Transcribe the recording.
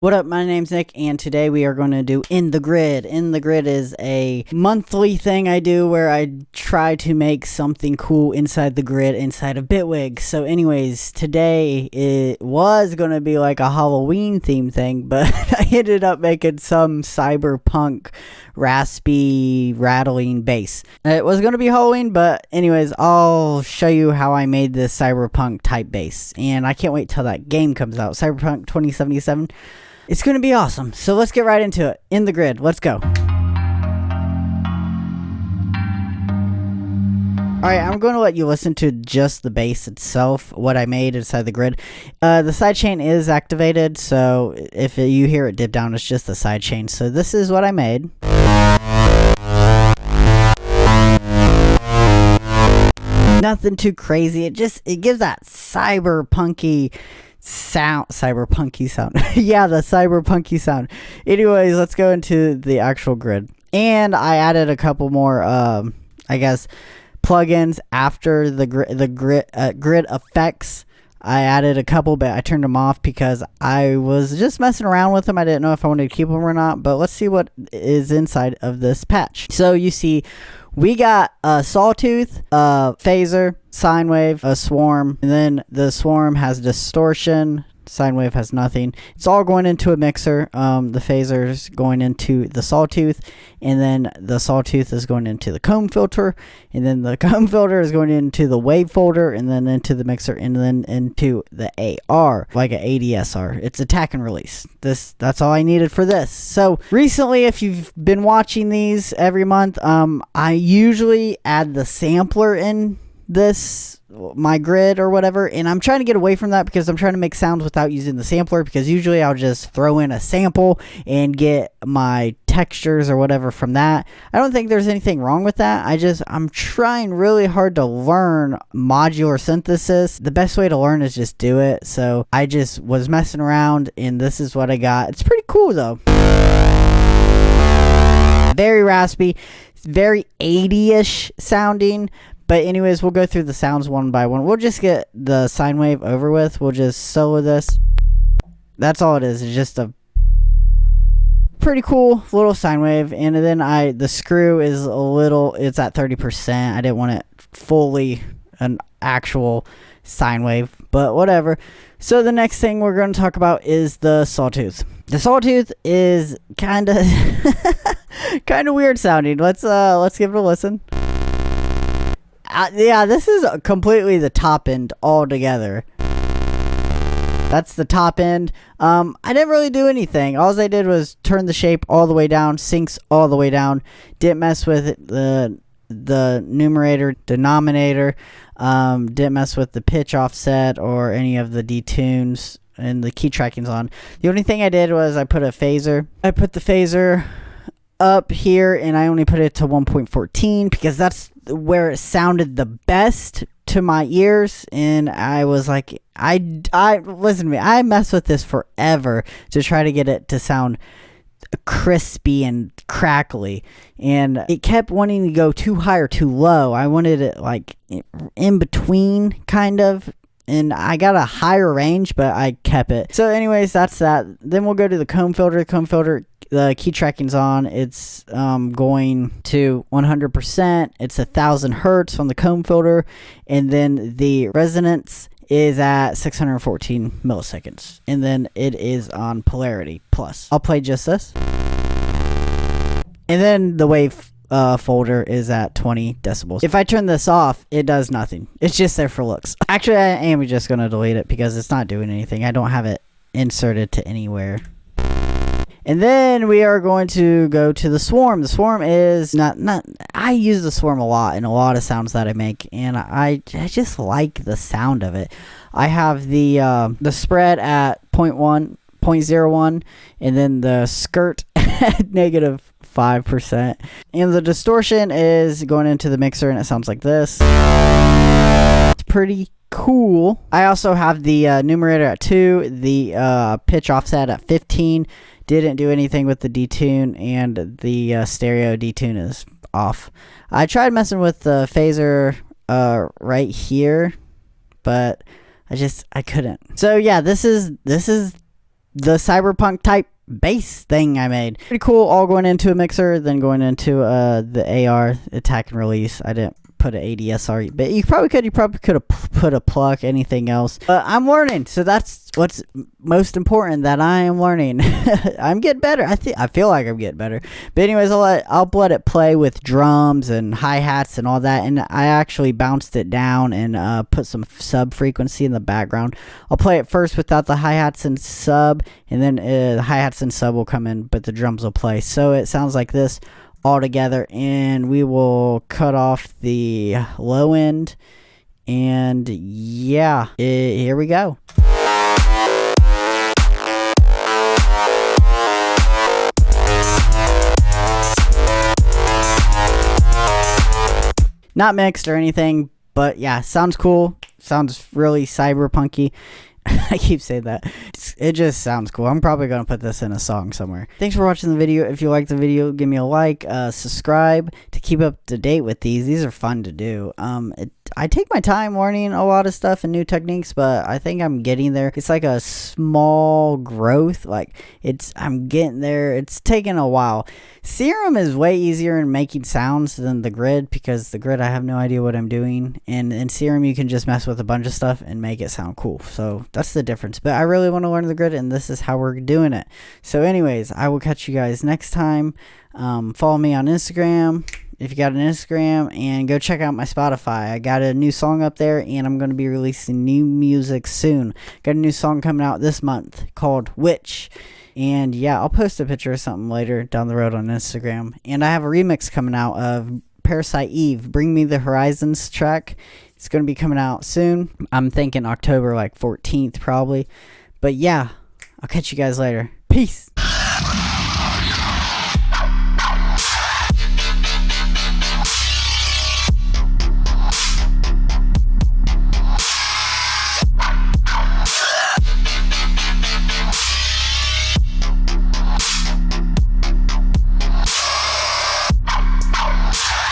What up, my name's Nick, and today we are going to do In the Grid. In the Grid is a monthly thing I do where I try to make something cool inside the grid inside of Bitwig. So anyways, today it was going to be like a Halloween theme thing, but I ended up making some cyberpunk raspy rattling bass. It was going to be Halloween, but anyways, I'll show you how I made this cyberpunk type bass, and I can't wait till that game comes out, Cyberpunk 2077. It's going to be awesome. So let's get right into it. In the Grid. Let's go. Alright, I'm going to let you listen to just the bass itself, what I made inside the grid. The sidechain is activated, so if you hear it dip down, it's just the sidechain. So this is what I made. Nothing too crazy. It gives that cyberpunky sound. Yeah, the cyberpunky sound. Anyways, let's go into the actual grid. And I added a couple more I guess plugins after the grid effects. I added a couple, but I turned them off because I was just messing around with them. I didn't know if I wanted to keep them or not, but let's see what is inside of this patch. So you see we got a sawtooth, a phaser, sine wave, a swarm, and then the swarm has distortion. Sine wave has nothing. It's all going into a mixer. The phaser is going into the sawtooth, and then the sawtooth is going into the comb filter, and then the comb filter is going into the wave folder, and then into the mixer, and then into the AR, like an ADSR. It's attack and release. That's all I needed for this. So recently, if you've been watching these every month, I usually add the sampler in my grid or whatever, and I'm trying to get away from that because I'm trying to make sounds without using the sampler, because usually I'll just throw in a sample and get my textures or whatever from that. I don't think there's anything wrong with that. I'm trying really hard to learn modular synthesis. The best way to learn is just do it. So I just was messing around, and this is what I got. It's pretty cool though. Very raspy, very 80-ish sounding. But anyways, we'll go through the sounds one by one. We'll just get the sine wave over with. We'll just solo this. That's all it is. It's just a pretty cool little sine wave. And then the screw is it's at 30%. I didn't want it fully an actual sine wave, but whatever. So the next thing we're going to talk about is the sawtooth. The sawtooth is kind of weird sounding. Let's give it a listen. Yeah, this is completely the top end altogether. That's the top end. I didn't really do anything. All I did was turn the shape all the way down, sinks all the way down. Didn't mess with the numerator, denominator. Didn't mess with the pitch offset or any of the detunes, and the key tracking's on. The only thing I did was I put a phaser. I put the phaser up here, and I only put it to 1.14 because that's where it sounded the best to my ears. And I was like, I listen to me, I messed with this forever to try to get it to sound crispy and crackly, and it kept wanting to go too high or too low. I wanted it like in between kind of, and I got a higher range, but I kept it. So anyways, that's that. Then we'll go to the comb filter. The key tracking's on. It's going to 100%. It's 1,000 hertz on the comb filter, and then the resonance is at 614 milliseconds, and then it is on polarity plus. I'll play just this, and then the wave folder is at 20 decibels. If I turn this off, it does nothing. It's just there for looks. Actually, I am just going to delete it because it's not doing anything. I don't have it inserted to anywhere. And then we are going to go to the swarm. The swarm is I use the swarm a lot in a lot of sounds that I make, and I just like the sound of it. I have the spread at 0.01, and then the skirt at negative 5%. And the distortion is going into the mixer, and it sounds like this. It's pretty cool. I also have the numerator at 2, the pitch offset at 15. Didn't do anything with the detune, and the stereo detune is off. I tried messing with the phaser right here, but I couldn't. So yeah, this is the cyberpunk type bass thing I made. Pretty cool, all going into a mixer, then going into the AR, attack and release. I didn't put an ADSR, but you probably could have put a pluck, anything else. But I'm learning, so that's what's most important, that I am learning. I'm getting better. I feel like I'm getting better. But anyways, I'll let it play with drums and hi-hats and all that, and I actually bounced it down and put some sub frequency in the background. I'll play it first without the hi-hats and sub, and then the hi-hats and sub will come in, but the drums will play. So it sounds like this all together, and we will cut off the low end, and yeah, here we go. Not mixed or anything, but yeah, sounds cool, sounds really cyberpunky. I keep saying that. It just sounds cool. I'm probably going to put this in a song somewhere. Thanks for watching the video. If you liked the video, give me a like, subscribe to keep up to date with these. These are fun to do. I take my time learning a lot of stuff and new techniques, but I think I'm getting there. It's like a small growth. I'm getting there. It's taken a while. Serum is way easier in making sounds than the Grid, because the Grid I have no idea what I'm doing, and in Serum you can just mess with a bunch of stuff and make it sound cool. So that's the difference. But I really want to learn the Grid, and this is how we're doing it. So anyways, I will catch you guys next time. Follow me on Instagram if you got an Instagram, and go check out my Spotify. I got a new song up there, and I'm going to be releasing new music soon. Got a new song coming out this month called Witch. And yeah, I'll post a picture or something later down the road on Instagram. And I have a remix coming out of Parasite Eve, Bring Me the Horizons track. It's going to be coming out soon. I'm thinking October 14th probably. But yeah, I'll catch you guys later. Peace.